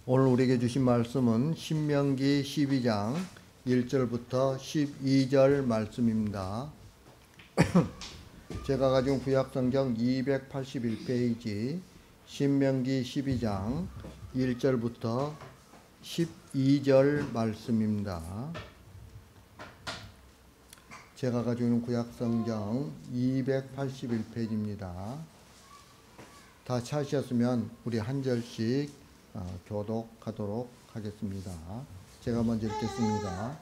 오늘 우리에게 주신 말씀은 신명기 12장 1절부터 12절 말씀입니다. 제가 가진 구약성경 281페이지 신명기 12장 1절부터 12절 말씀입니다. 제가 가지고 있는 구약성경 281페이지입니다. 다 찾으셨으면 우리 한 절씩 교독하도록 하겠습니다. 제가 먼저 읽겠습니다.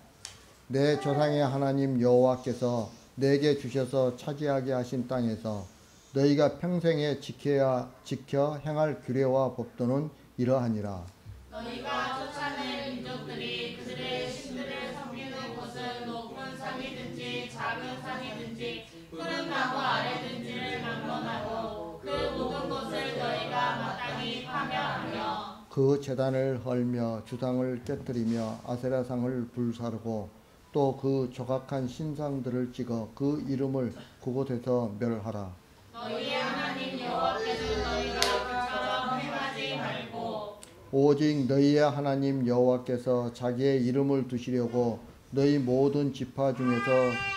내 조상의 하나님 여호와께서 내게 주셔서 차지하게 하신 땅에서 너희가 평생에 지켜 행할 규례와 법도는 이러하니라. 너희가 쫓아낸 민족들이 그들의 신들을 섬기는 곳은 높은 산이든지 작은 산이든지 푸른 나무 아래든지를 막론하고 그 모든 곳을 너희가 마땅히 파멸하며 그 제단을 헐며 주상을 깨뜨리며 아세라상을 불사르고 또 그 조각한 신상들을 찍어 그 이름을 그곳에서 멸하라. 너희의 하나님 여호와께서 너희가 그처럼 행하지 말고 오직 너희의 하나님 여호와께서 자기의 이름을 두시려고 너희 모든 지파 중에서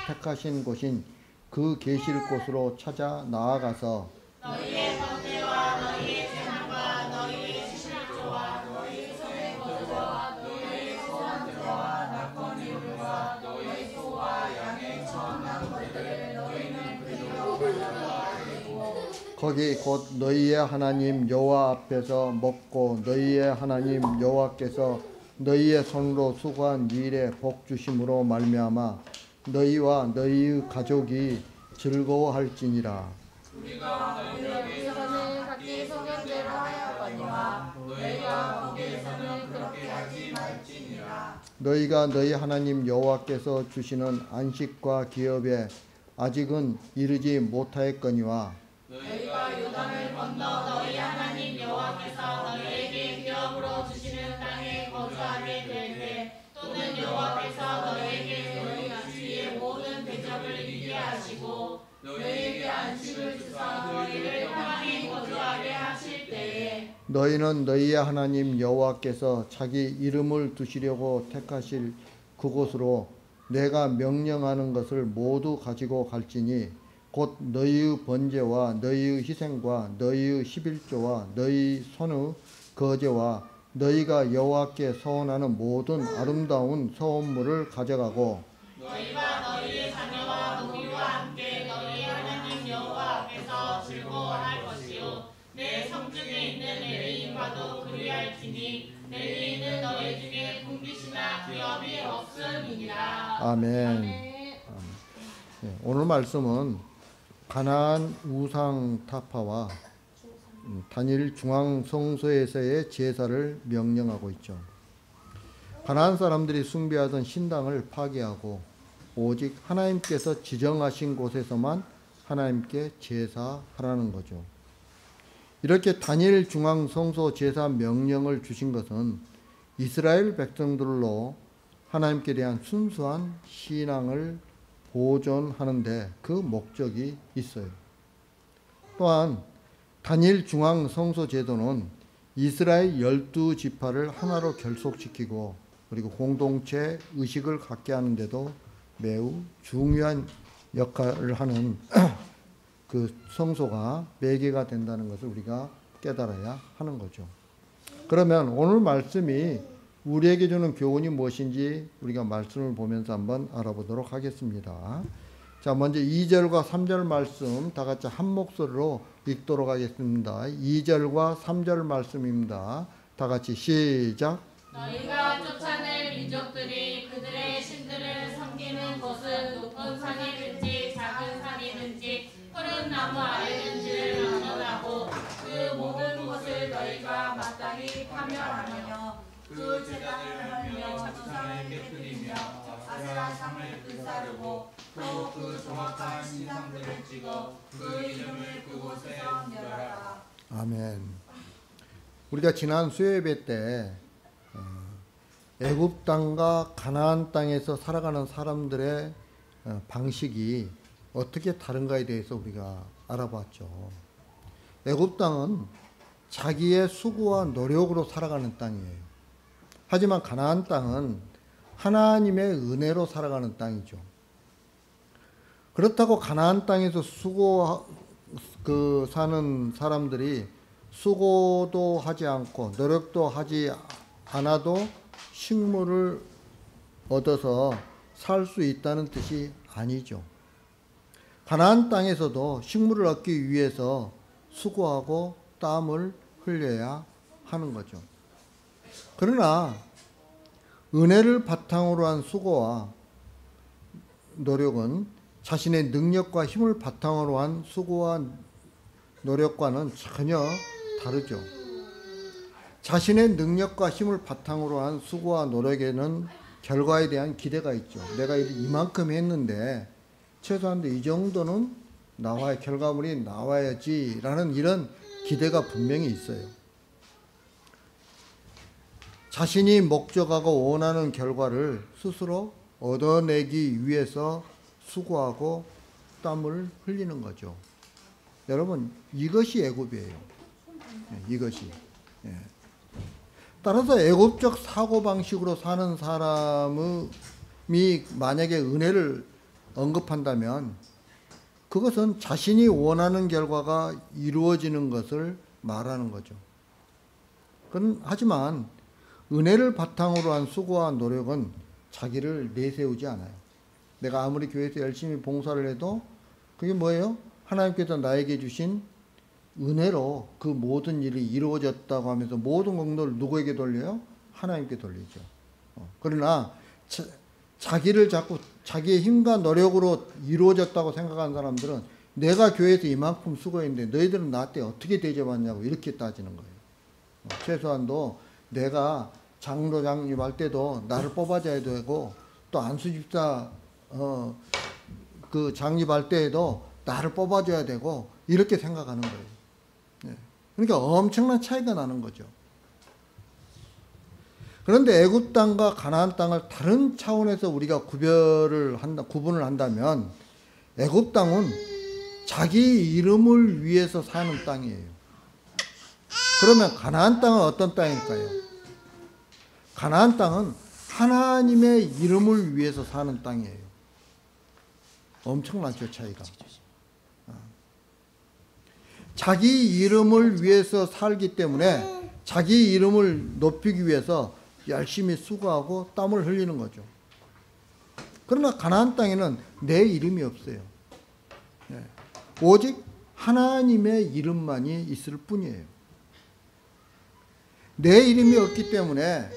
택하신 곳인 그 계실 곳으로 찾아 나아가서 너희의 번제와 너희의 제사과 너희의 시실조와 너희 손의 거두와 너희의 소원제와 낙헌이물과 너희 소와 양의 처음난 것들을 너희는 그리로 가져가리고 거기 곧 너희의 하나님 여호와 앞에서 먹고 너희의 하나님 여호와께서 너희의 손으로 수고한 일에 복 주심으로 말미암아 너희와 너희의 가족이 즐거워할지니라. 우리가 너희에게서는 각기 소견대로 하였거니와 너희가 거기에서는 그렇게 하지 말지니라. 너희가 너희 하나님 여호와께서 주시는 안식과 기업에 아직은 이르지 못하였거니와 너희가 요단을 건너 너희 하나님 여호와께서 너희에게 기업으로 주시는 땅에 거주하게 될 때 또는 여호와께서 너희에게 너희 주위의 모든 대적을 이기게 하시고 너희에게 안식을 주사 너희를 평안히 거주하게 하실 때에 너희는 너희의 하나님 여호와께서 자기 이름을 두시려고 택하실 그곳으로 내가 명령하는 것을 모두 가지고 갈지니 곧 너희의 번제와 너희의 희생과 너희의 11조와 너희 손의 거제와 너희가 여호와께 서원하는 모든 아름다운 서원물을 가져가고 너희가 너희의 자녀와 노비와 함께 너희 하나님 여호와 앞에서 즐거워할 것이요 내 성중에 있는 레위인과도 그리할지니 레위인은 너희 중에 분깃이나 기업이 없음이니라. 아멘. 오늘 말씀은 가나안 우상 타파와 단일 중앙 성소에서의 제사를 명령하고 있죠. 가나안 사람들이 숭배하던 신당을 파괴하고 오직 하나님께서 지정하신 곳에서만 하나님께 제사하라는 거죠. 이렇게 단일 중앙 성소 제사 명령을 주신 것은 이스라엘 백성들로 하나님께 대한 순수한 신앙을 보존하는데 그 목적이 있어요. 또한 단일 중앙 성소 제도는 이스라엘 12지파를 하나로 결속시키고 그리고 공동체 의식을 갖게 하는데도 매우 중요한 역할을 하는 그 성소가 매개가 된다는 것을 우리가 깨달아야 하는 거죠. 그러면 오늘 말씀이 우리에게 주는 교훈이 무엇인지 우리가 말씀을 보면서 한번 알아보도록 하겠습니다. 자, 먼저 2절과 3절 말씀 다 같이 한 목소리로 읽도록 하겠습니다. 2절과 3절 말씀입니다. 다 같이 시작. 너희가 쫓아낼 민족들이 그들의 신들을 섬기는 곳은 높은 산이든지 작은 산이든지 푸른 나무 아래든지를 막론하고 그 모든 곳을 너희가 마땅히 파멸하며 그 제단을 헐며 주상을 깨뜨리며 아세라상을 불사르고 또 그 조각한 신상들을 찍어 그 이름을 그곳에서 멸하라. 아멘. 우리가 지난 수요예배 때 애굽 땅과 가나안 땅에서 살아가는 사람들의 방식이 어떻게 다른가에 대해서 우리가 알아봤죠. 애굽 땅은 자기의 수고와 노력으로 살아가는 땅이에요. 하지만 가나안 땅은 하나님의 은혜로 살아가는 땅이죠. 그렇다고 가나안 땅에서 사는 사람들이 수고도 하지 않고 노력도 하지 않아도 식물을 얻어서 살 수 있다는 뜻이 아니죠. 가나안 땅에서도 식물을 얻기 위해서 수고하고 땀을 흘려야 하는 거죠. 그러나 은혜를 바탕으로 한 수고와 노력은 자신의 능력과 힘을 바탕으로 한 수고와 노력과는 전혀 다르죠. 자신의 능력과 힘을 바탕으로 한 수고와 노력에는 결과에 대한 기대가 있죠. 내가 이만큼 했는데 최소한 이 정도는 나와야, 결과물이 나와야지라는 이런 기대가 분명히 있어요. 자신이 목적하고 원하는 결과를 스스로 얻어내기 위해서 수고하고 땀을 흘리는 거죠. 여러분, 이것이 애굽이에요. 이것이. 따라서 애굽적 사고방식으로 사는 사람이 만약에 은혜를 언급한다면 그것은 자신이 원하는 결과가 이루어지는 것을 말하는 거죠. 하지만 은혜를 바탕으로 한 수고와 노력은 자기를 내세우지 않아요. 내가 아무리 교회에서 열심히 봉사를 해도 그게 뭐예요? 하나님께서 나에게 주신 은혜로 그 모든 일이 이루어졌다고 하면서 모든 공로를 누구에게 돌려요? 하나님께 돌리죠. 그러나 자기를 자꾸 자기의 힘과 노력으로 이루어졌다고 생각하는 사람들은 내가 교회에서 이만큼 수고했는데 너희들은 나한테 어떻게 대접하냐고 이렇게 따지는 거예요. 최소한도 내가 장로장님 할 때도 나를 뽑아줘야 되고 또 안수집사 그 장립할 때에도 나를 뽑아줘야 되고 이렇게 생각하는 거예요. 그러니까 엄청난 차이가 나는 거죠. 그런데 애굽 땅과 가나안 땅을 다른 차원에서 우리가 구분을 한다면 애굽 땅은 자기 이름을 위해서 사는 땅이에요. 그러면 가나안 땅은 어떤 땅일까요? 가나안 땅은 하나님의 이름을 위해서 사는 땅이에요. 엄청나죠, 차이가. 자기 이름을 위해서 살기 때문에 자기 이름을 높이기 위해서 열심히 수고하고 땀을 흘리는 거죠. 그러나 가나안 땅에는 내 이름이 없어요. 오직 하나님의 이름만이 있을 뿐이에요. 내 이름이 없기 때문에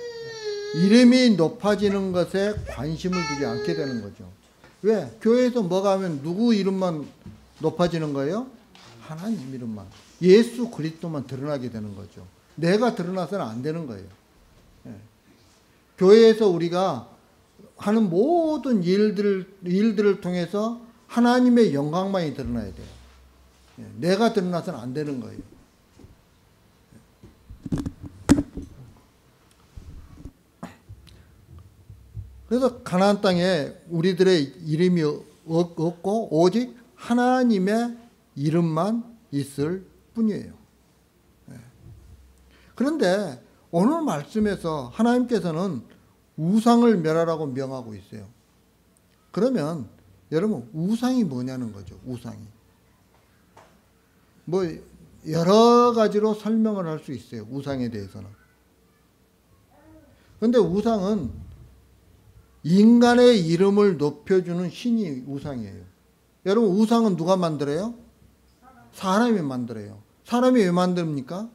이름이 높아지는 것에 관심을 두지 않게 되는 거죠. 왜? 교회에서 뭐가 하면 누구 이름만 높아지는 거예요? 하나님 이름만. 예수 그리스도만 드러나게 되는 거죠. 내가 드러나서는 안 되는 거예요. 교회에서 우리가 하는 모든 일들을 통해서 하나님의 영광만이 드러나야 돼요. 내가 드러나서는 안 되는 거예요. 그래서 가나안 땅에 우리들의 이름이 없고 오직 하나님의 이름만 있을 뿐이에요. 그런데 오늘 말씀에서 하나님께서는 우상을 멸하라고 명하고 있어요. 그러면 여러분 우상이 뭐냐는 거죠. 우상이. 뭐 여러 가지로 설명을 할 수 있어요. 우상에 대해서는. 그런데 우상은 인간의 이름을 높여주는 신이 우상이에요. 여러분 우상은 누가 만들어요? 사람이 만들어요. 사람이 왜 만듭니까?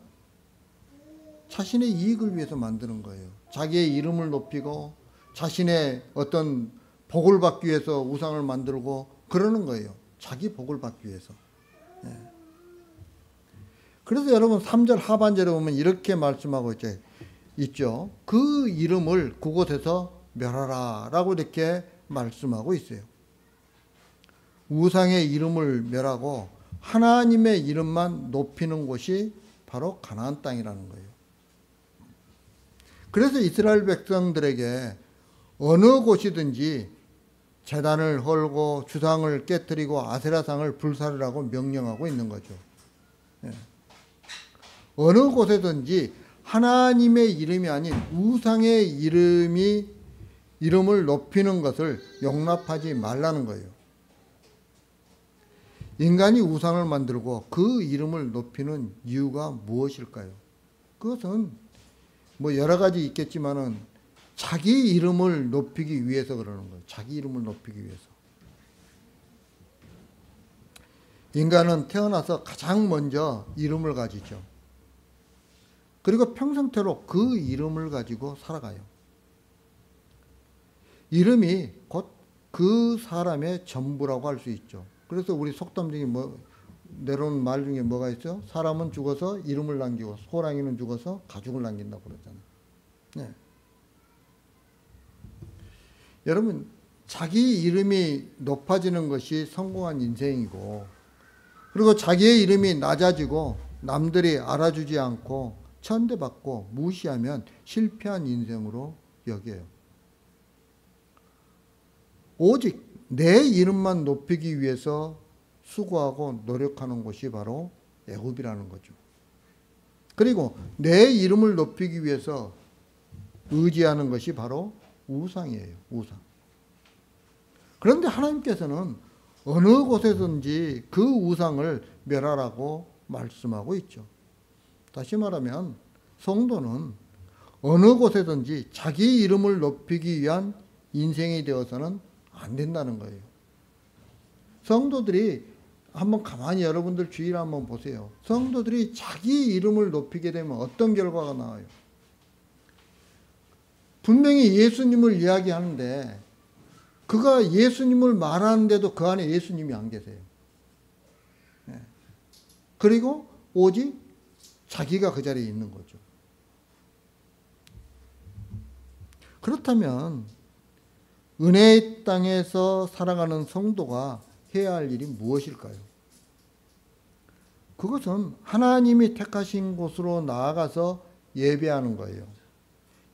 자신의 이익을 위해서 만드는 거예요. 자기의 이름을 높이고 자신의 어떤 복을 받기 위해서 우상을 만들고 그러는 거예요. 자기 복을 받기 위해서. 그래서 여러분 3절 하반절에 보면 이렇게 말씀하고 있죠. 그 이름을 그곳에서 멸하라 라고 이렇게 말씀하고 있어요. 우상의 이름을 멸하고 하나님의 이름만 높이는 곳이 바로 가나안 땅이라는 거예요. 그래서 이스라엘 백성들에게 어느 곳이든지 제단을 헐고 주상을 깨뜨리고 아세라상을 불사르라고 명령하고 있는 거죠. 어느 곳에든지 하나님의 이름이 아닌 우상의 이름을 높이는 것을 용납하지 말라는 거예요. 인간이 우상을 만들고 그 이름을 높이는 이유가 무엇일까요? 그것은 뭐 여러 가지 있겠지만은 자기 이름을 높이기 위해서 그러는 거예요. 자기 이름을 높이기 위해서. 인간은 태어나서 가장 먼저 이름을 가지죠. 그리고 평생토록 그 이름을 가지고 살아가요. 이름이 곧 그 사람의 전부라고 할 수 있죠. 그래서 우리 속담 중에 내려오는 말 중에 뭐가 있어요? 사람은 죽어서 이름을 남기고 호랑이는 죽어서 가죽을 남긴다고 그러잖아요. 네. 여러분, 자기 이름이 높아지는 것이 성공한 인생이고, 그리고 자기의 이름이 낮아지고 남들이 알아주지 않고 천대받고 무시하면 실패한 인생으로 여겨요. 오직 내 이름만 높이기 위해서 수고하고 노력하는 것이 바로 애굽이라는 거죠. 그리고 내 이름을 높이기 위해서 의지하는 것이 바로 우상이에요. 우상. 그런데 하나님께서는 어느 곳에든지 그 우상을 멸하라고 말씀하고 있죠. 다시 말하면 성도는 어느 곳에든지 자기 이름을 높이기 위한 인생이 되어서는 안 된다는 거예요. 성도들이 한번 가만히 여러분들 주의를 한번 보세요. 성도들이 자기 이름을 높이게 되면 어떤 결과가 나와요? 분명히 예수님을 이야기하는데 그가 예수님을 말하는데도 그 안에 예수님이 안 계세요. 그리고 오직 자기가 그 자리에 있는 거죠. 그렇다면 은혜의 땅에서 살아가는 성도가 해야 할 일이 무엇일까요? 그것은 하나님이 택하신 곳으로 나아가서 예배하는 거예요.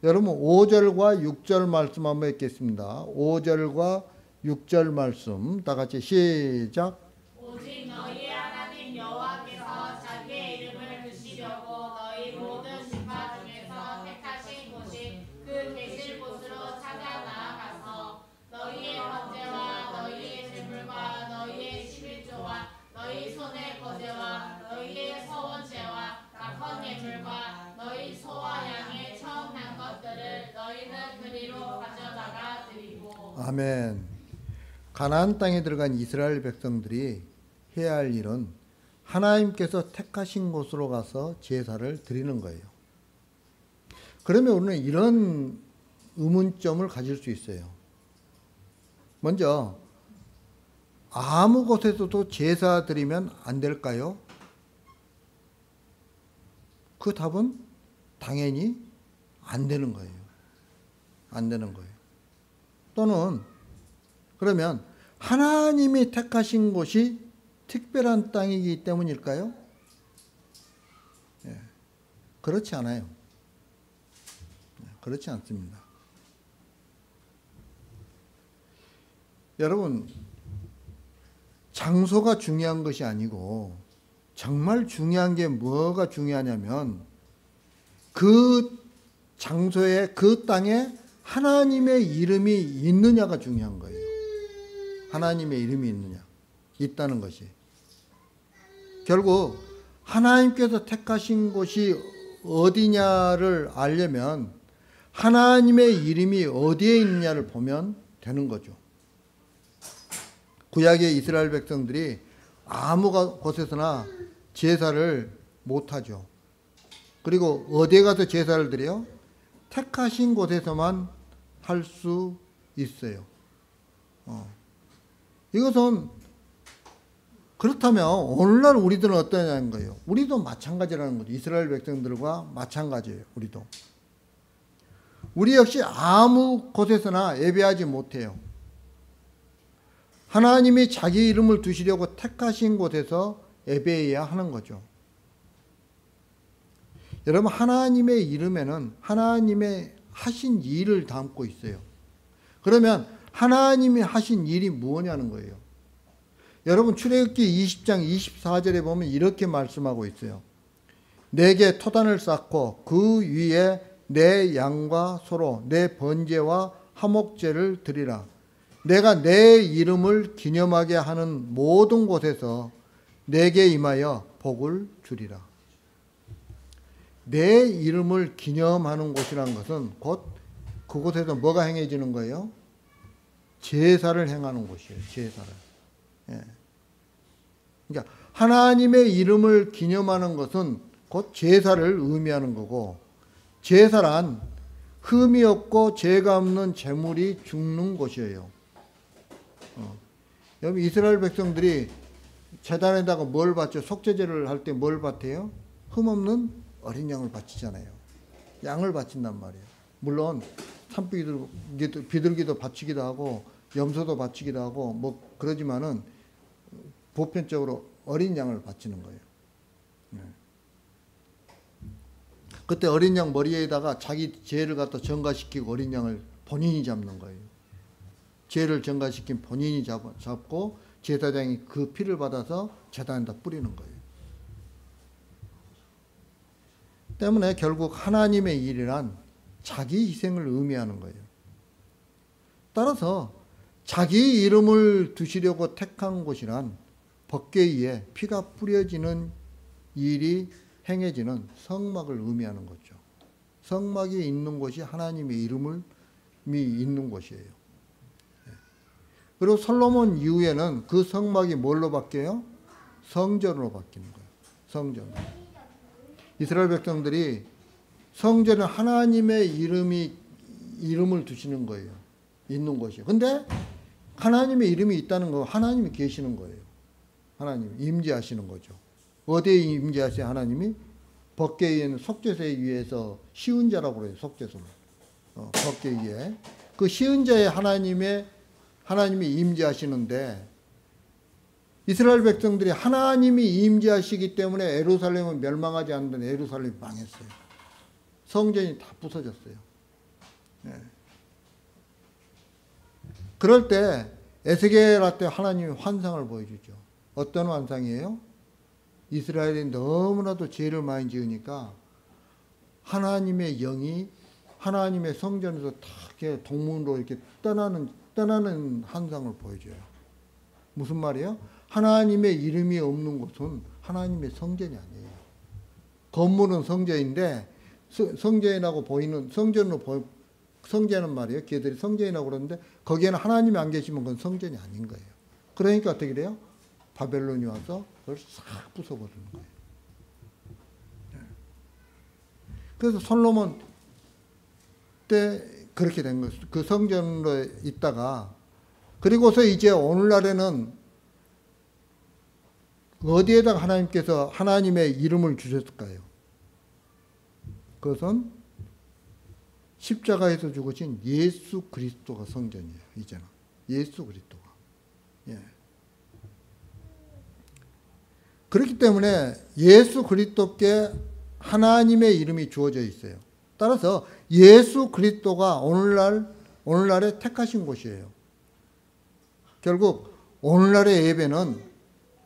여러분 5절과 6절 말씀 한번 읽겠습니다. 5절과 6절 말씀 다 같이 시작. 오직 너희의 하나님 여호와께서 자기의 이름을 두시려고 너희 모든 지파 중에서 택하신 곳이 그 계실 곳으로 찾아 나아가서 너희의 번제와 너희의 제물과 너희의 11조와 너희 손의 거제와 너희의 서원제와 낙헌 예물과 너희 소와 양의 처음 난 것들을 너희는 그리로 가져다가 드리고. 아멘. 가나안 땅에 들어간 이스라엘 백성들이 해야 할 일은 하나님께서 택하신 곳으로 가서 제사를 드리는 거예요. 그러면 우리는 이런 의문점을 가질 수 있어요. 먼저 아무 곳에서도 제사 드리면 안 될까요? 그 답은 당연히 안 되는 거예요. 안 되는 거예요. 또는 그러면 하나님이 택하신 곳이 특별한 땅이기 때문일까요? 예, 그렇지 않아요. 그렇지 않습니다. 여러분, 장소가 중요한 것이 아니고 정말 중요한 게 뭐가 중요하냐면 그 장소에 그 땅에 하나님의 이름이 있느냐가 중요한 거예요. 하나님의 이름이 있느냐, 있다는 것이. 결국 하나님께서 택하신 곳이 어디냐를 알려면 하나님의 이름이 어디에 있느냐를 보면 되는 거죠. 구약의 이스라엘 백성들이 아무 곳에서나 제사를 못하죠. 그리고 어디에 가서 제사를 드려요? 택하신 곳에서만 할 수 있어요. 이것은 그렇다면 오늘날 우리들은 어떠냐는 거예요. 우리도 마찬가지라는 거죠. 이스라엘 백성들과 마찬가지예요. 우리도. 우리 역시 아무 곳에서나 예배하지 못해요. 하나님이 자기 이름을 두시려고 택하신 곳에서 예배해야 하는 거죠. 여러분, 하나님의 이름에는 하나님의 하신 일을 담고 있어요. 그러면 하나님이 하신 일이 뭐냐는 거예요. 여러분, 출애굽기 20장 24절에 보면 이렇게 말씀하고 있어요. 내게 토단을 쌓고 그 위에 내 양과 소로 내 번제와 화목제를 드리라. 내가 내 이름을 기념하게 하는 모든 곳에서 내게 임하여 복을 주리라. 내 이름을 기념하는 곳이라는 것은 곧 그곳에서 뭐가 행해지는 거예요? 제사를 행하는 곳이에요. 제사를. 예. 그러니까 하나님의 이름을 기념하는 것은 곧 제사를 의미하는 거고, 제사란 흠이 없고 죄가 없는 제물이 죽는 곳이에요. 여러분, 이스라엘 백성들이 제단에다가 뭘 바쳐? 속죄제를 할 때 뭘 바쳐요? 흠 없는 어린 양을 바치잖아요. 양을 바친단 말이에요. 물론 비둘기도 바치기도 하고 염소도 바치기도 하고 뭐 그러지만은 보편적으로 어린 양을 바치는 거예요. 그때 어린 양 머리에다가 자기 죄를 갖다 전가시키고 어린 양을 본인이 잡는 거예요. 죄를 전가시킨 본인이 잡고 제사장이 그 피를 받아서 제단에다 뿌리는 거예요. 때문에 결국 하나님의 일이란 자기 희생을 의미하는 거예요. 따라서 자기 이름을 두시려고 택한 곳이란 법궤 위에 피가 뿌려지는 일이 행해지는 성막을 의미하는 거죠. 성막이 있는 곳이 하나님의 이름이 있는 곳이에요. 그리고 솔로몬 이후에는 그 성막이 뭘로 바뀌어요? 성전으로 바뀌는 거예요. 성전. 이스라엘 백성들이 성전에 하나님의 이름을 두시는 거예요. 있는 곳이에요. 근데 하나님의 이름이 있다는 거, 하나님이 계시는 거예요. 하나님 임재하시는 거죠. 어디에 임재하세요? 하나님이 법궤에는 속죄소에 위에서 시은자라고 그래요. 속죄소는 법궤 위에 그 시은자에 하나님이 임재하시는데, 이스라엘 백성들이 하나님이 임재하시기 때문에 예루살렘은 멸망하지 않는데 예루살렘이 망했어요. 성전이 다 부서졌어요. 네. 그럴 때 에스겔 때 하나님이 환상을 보여주죠. 어떤 환상이에요? 이스라엘이 너무나도 죄를 많이 지으니까 하나님의 영이 하나님의 성전에서 다 이렇게 동문으로 이렇게 떠나는 환상을 보여줘요. 무슨 말이에요? 하나님의 이름이 없는 곳은 하나님의 성전이 아니에요. 건물은 성전인데 성전이라고 보이는 성전은 말이에요. 걔들이 성전이라고 그러는데 거기에는 하나님이 안 계시면 그건 성전이 아닌 거예요. 그러니까 어떻게 돼요? 바벨론이 와서 그걸 싹 부숴버리는 거예요. 그래서 솔로몬 때 그렇게 된 거예요. 그 성전으로 있다가, 그리고서 이제 오늘날에는 어디에다가 하나님께서 하나님의 이름을 주셨을까요? 그것은 십자가에서 죽으신 예수 그리스도가 성전이에요. 이제는 예수 그리스도가. 예. 그렇기 때문에 예수 그리스도께 하나님의 이름이 주어져 있어요. 따라서 예수 그리스도가 오늘날에 택하신 곳이에요. 결국 오늘날의 예배는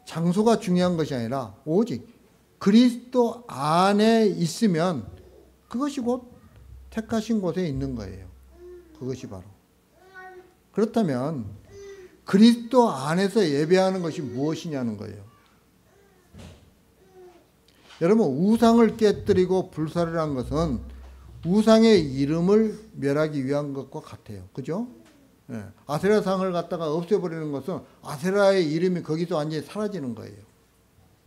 장소가 중요한 것이 아니라 오직 그리스도 안에 있으면 그것이 곧 택하신 곳에 있는 거예요. 그것이 바로. 그렇다면 그리스도 안에서 예배하는 것이 무엇이냐는 거예요. 여러분, 우상을 깨뜨리고 불사르라는 것은 우상의 이름을 멸하기 위한 것과 같아요. 그죠? 예. 아세라상을 갖다가 없애버리는 것은 아세라의 이름이 거기서 완전히 사라지는 거예요.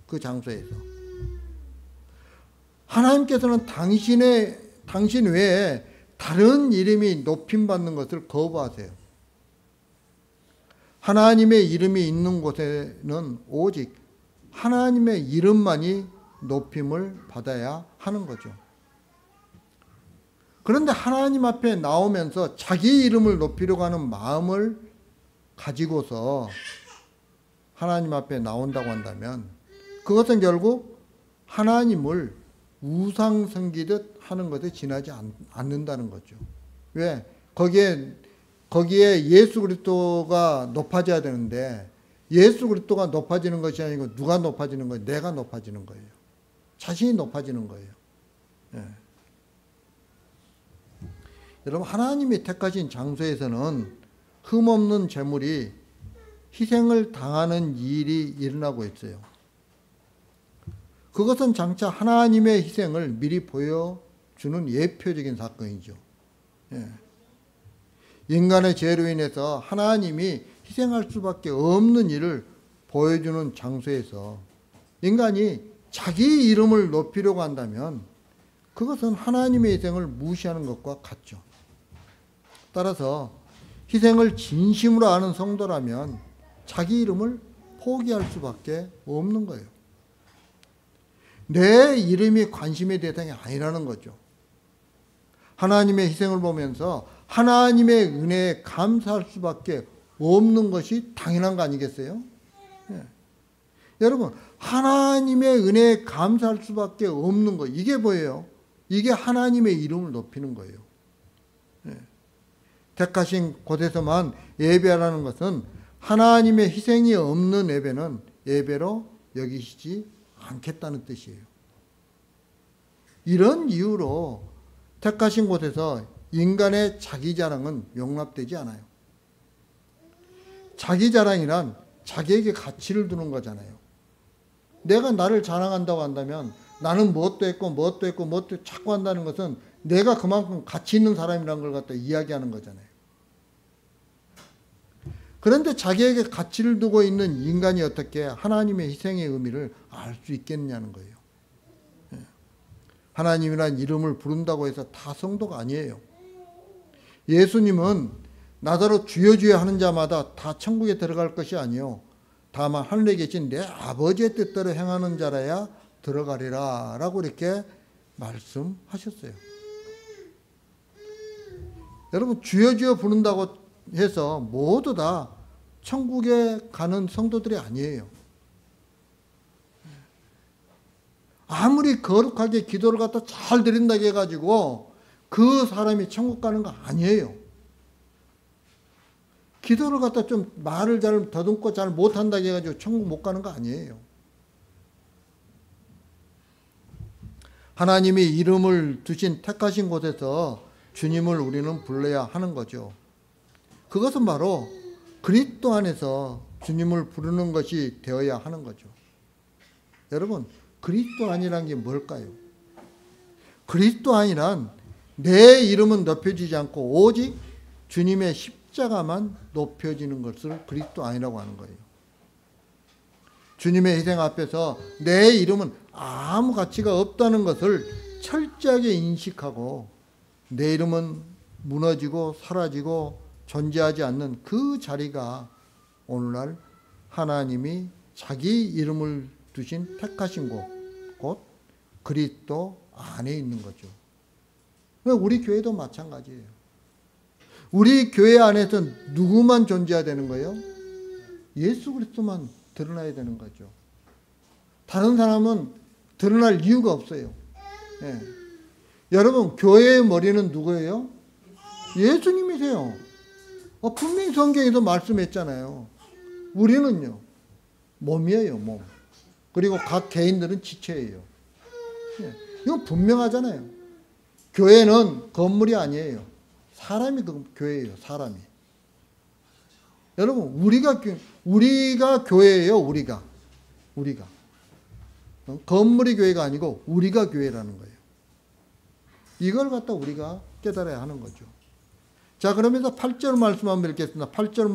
그 장소에서. 하나님께서는 당신 외에 다른 이름이 높임받는 것을 거부하세요. 하나님의 이름이 있는 곳에는 오직 하나님의 이름만이 높임을 받아야 하는 거죠. 그런데 하나님 앞에 나오면서 자기 이름을 높이려고 하는 마음을 가지고서 하나님 앞에 나온다고 한다면 그것은 결국 하나님을 우상 섬기듯 하는 것에 지나지 않는다는 거죠. 왜? 거기에 예수 그리스도가 높아져야 되는데 예수 그리스도가 높아지는 것이 아니고 누가 높아지는 거예요? 내가 높아지는 거예요. 자신이 높아지는 거예요. 예. 여러분, 하나님이 택하신 장소에서는 흠없는 제물이 희생을 당하는 일이 일어나고 있어요. 그것은 장차 하나님의 희생을 미리 보여주는 예표적인 사건이죠. 예. 인간의 죄로 인해서 하나님이 희생할 수밖에 없는 일을 보여주는 장소에서 인간이 자기 이름을 높이려고 한다면 그것은 하나님의 희생을 무시하는 것과 같죠. 따라서 희생을 진심으로 아는 성도라면 자기 이름을 포기할 수밖에 없는 거예요. 내 이름이 관심의 대상이 아니라는 거죠. 하나님의 희생을 보면서 하나님의 은혜에 감사할 수밖에 없는 것이 당연한 거 아니겠어요? 예. 여러분, 하나님의 은혜에 감사할 수밖에 없는 거, 이게 뭐예요? 이게 하나님의 이름을 높이는 거예요. 예. 택하신 곳에서만 예배하라는 것은 하나님의 희생이 없는 예배는 예배로 여기시지 않겠다는 뜻이에요. 이런 이유로 택하신 곳에서 인간의 자기 자랑은 용납되지 않아요. 자기 자랑이란 자기에게 가치를 두는 거잖아요. 내가 나를 자랑한다고 한다면 나는 무엇도 했고 무엇도 했고 무엇도 자꾸 한다는 것은 내가 그만큼 가치 있는 사람이라는 걸 갖다 이야기하는 거잖아요. 그런데 자기에게 가치를 두고 있는 인간이 어떻게 하나님의 희생의 의미를 알 수 있겠느냐는 거예요. 하나님이란 이름을 부른다고 해서 다 성도가 아니에요. 예수님은 나더러 주여 주여 하는 자마다 다 천국에 들어갈 것이 아니요 다만 하늘에 계신 내 아버지의 뜻대로 행하는 자라야 들어가리라 라고 이렇게 말씀하셨어요. 여러분, 주여 주여 부른다고 해서 모두 다 천국에 가는 성도들이 아니에요. 아무리 거룩하게 기도를 갖다 잘 드린다고 해가지고 그 사람이 천국 가는 거 아니에요. 기도를 갖다 좀 말을 잘 더듬고 잘 못한다고 해가지고 천국 못 가는 거 아니에요. 하나님이 이름을 두신 택하신 곳에서 주님을 우리는 불러야 하는 거죠. 그것은 바로 그리스도 안에서 주님을 부르는 것이 되어야 하는 거죠. 여러분, 그리스도 안이란 게 뭘까요? 그리스도 안이란 내 이름은 높여지지 않고 오직 주님의 십자가만 높여지는 것을 그리스도 안이라고 하는 거예요. 주님의 희생 앞에서 내 이름은 아무 가치가 없다는 것을 철저하게 인식하고 내 이름은 무너지고 사라지고 존재하지 않는 그 자리가 오늘날 하나님이 자기 이름을 두신 택하신 곳, 곧 그리스도 안에 있는 거죠. 우리 교회도 마찬가지예요. 우리 교회 안에서 누구만 존재해야 되는 거예요? 예수 그리스도만 드러나야 되는 거죠. 다른 사람은 드러날 이유가 없어요. 예. 여러분, 교회의 머리는 누구예요? 예수님이세요. 분명히 성경에서 말씀했잖아요. 우리는요, 몸이에요, 몸. 그리고 각 개인들은 지체예요. 예. 이건 분명하잖아요. 교회는 건물이 아니에요. 사람이 그 교회예요, 사람이. 여러분, 우리가 교회예요, 우리가. 건물이 교회가 아니고 우리가 교회라는 거예요. 이걸 갖다 우리가 깨달아야 하는 거죠. 자, 그러면서 8절 말씀 한번 읽겠습니다. 8절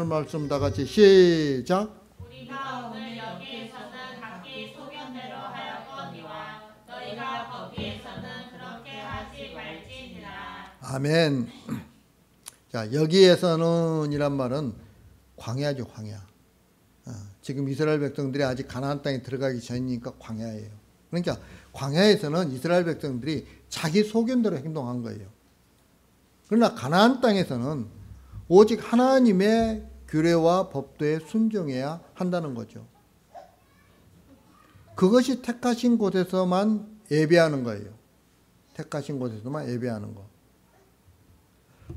말씀 다 같이 시작. 우리가 오늘 여기에서는 각기 소견대로 하였거니와 너희가 거기에서는 그렇게 하지 말지니라. 아멘. 자, 여기에서는 이란 말은 광야죠, 광야. 지금 이스라엘 백성들이 아직 가나안 땅에 들어가기 전이니까 광야예요. 그러니까 광야에서는 이스라엘 백성들이 자기 소견대로 행동한 거예요. 그러나 가나안 땅에서는 오직 하나님의 규례와 법도에 순종해야 한다는 거죠. 그것이 택하신 곳에서만 예배하는 거예요. 택하신 곳에서만 예배하는 거.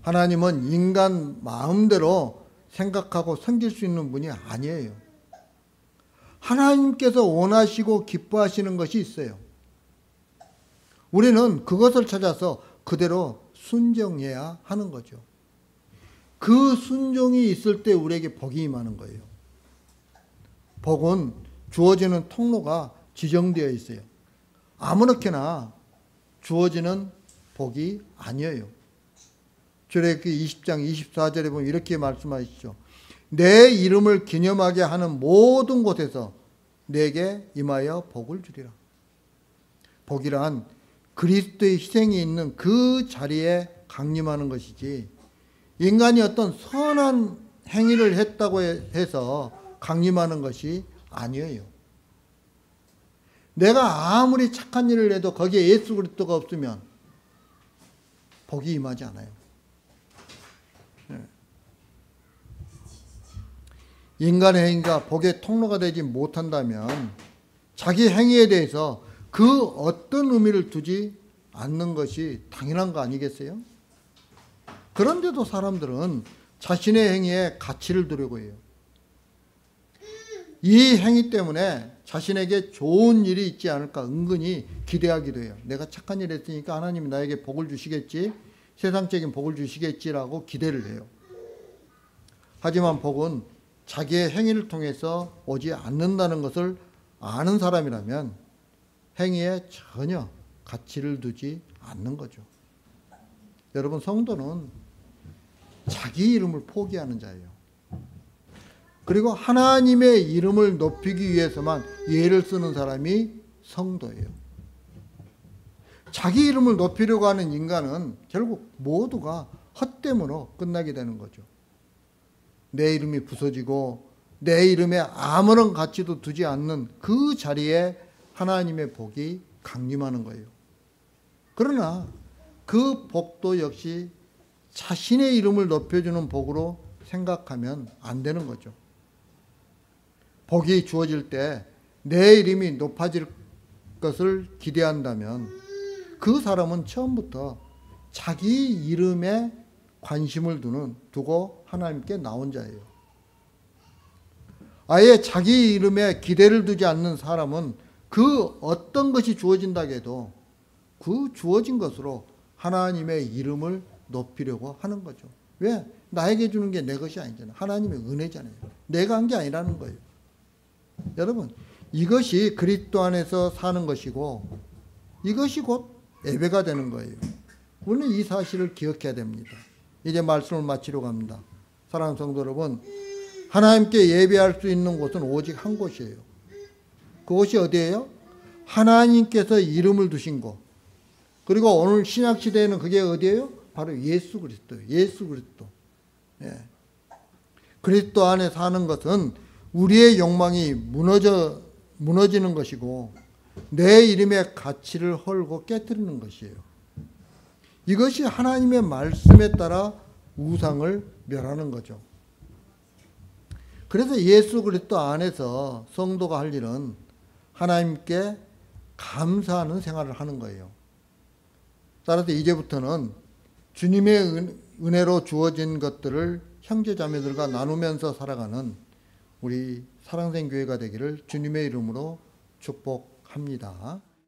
하나님은 인간 마음대로 생각하고 섬길 수 있는 분이 아니에요. 하나님께서 원하시고 기뻐하시는 것이 있어요. 우리는 그것을 찾아서 그대로 순종해야 하는 거죠. 그 순종이 있을 때 우리에게 복이 임하는 거예요. 복은 주어지는 통로가 지정되어 있어요. 아무렇게나 주어지는 복이 아니에요. 출애굽기 20장 24절에 보면 이렇게 말씀하시죠. 내 이름을 기념하게 하는 모든 곳에서 내게 임하여 복을 주리라. 복이란 그리스도의 희생이 있는 그 자리에 강림하는 것이지, 인간이 어떤 선한 행위를 했다고 해서 강림하는 것이 아니에요. 내가 아무리 착한 일을 해도 거기에 예수 그리스도가 없으면 복이 임하지 않아요. 인간의 행위가 복의 통로가 되지 못한다면 자기 행위에 대해서 그 어떤 의미를 두지 않는 것이 당연한 거 아니겠어요? 그런데도 사람들은 자신의 행위에 가치를 두려고 해요. 이 행위 때문에 자신에게 좋은 일이 있지 않을까 은근히 기대하기도 해요. 내가 착한 일을 했으니까 하나님이 나에게 복을 주시겠지, 세상적인 복을 주시겠지라고 기대를 해요. 하지만 복은 자기의 행위를 통해서 오지 않는다는 것을 아는 사람이라면 행위에 전혀 가치를 두지 않는 거죠. 여러분, 성도는 자기 이름을 포기하는 자예요. 그리고 하나님의 이름을 높이기 위해서만 예를 쓰는 사람이 성도예요. 자기 이름을 높이려고 하는 인간은 결국 모두가 헛됨으로 끝나게 되는 거죠. 내 이름이 부서지고 내 이름에 아무런 가치도 두지 않는 그 자리에 하나님의 복이 강림하는 거예요. 그러나 그 복도 역시 자신의 이름을 높여주는 복으로 생각하면 안 되는 거죠. 복이 주어질 때 내 이름이 높아질 것을 기대한다면 그 사람은 처음부터 자기 이름에 관심을 두고 하나님께 나온 자예요. 아예 자기 이름에 기대를 두지 않는 사람은 그 어떤 것이 주어진다고 해도 그 주어진 것으로 하나님의 이름을 높이려고 하는 거죠. 왜? 나에게 주는 게 내 것이 아니잖아요. 하나님의 은혜잖아요. 내가 한 게 아니라는 거예요. 여러분, 이것이 그리스도 안에서 사는 것이고 이것이 곧 예배가 되는 거예요. 우리는 이 사실을 기억해야 됩니다. 이제 말씀을 마치려고 합니다. 사랑하는 성도 여러분, 하나님께 예배할 수 있는 곳은 오직 한 곳이에요. 그곳이 어디예요? 하나님께서 이름을 두신 곳. 그리고 오늘 신약시대에는 그게 어디예요? 바로 예수 그리스도예요. 예수 그리스도. 예. 그리스도 안에 사는 것은 우리의 욕망이 무너지는 것이고 내 이름의 가치를 헐고 깨뜨리는 것이에요. 이것이 하나님의 말씀에 따라 우상을 멸하는 거죠. 그래서 예수 그리스도 안에서 성도가 할 일은 하나님께 감사하는 생활을 하는 거예요. 따라서 이제부터는 주님의 은혜로 주어진 것들을 형제자매들과 나누면서 살아가는 우리 사랑생교회가 되기를 주님의 이름으로 축복합니다.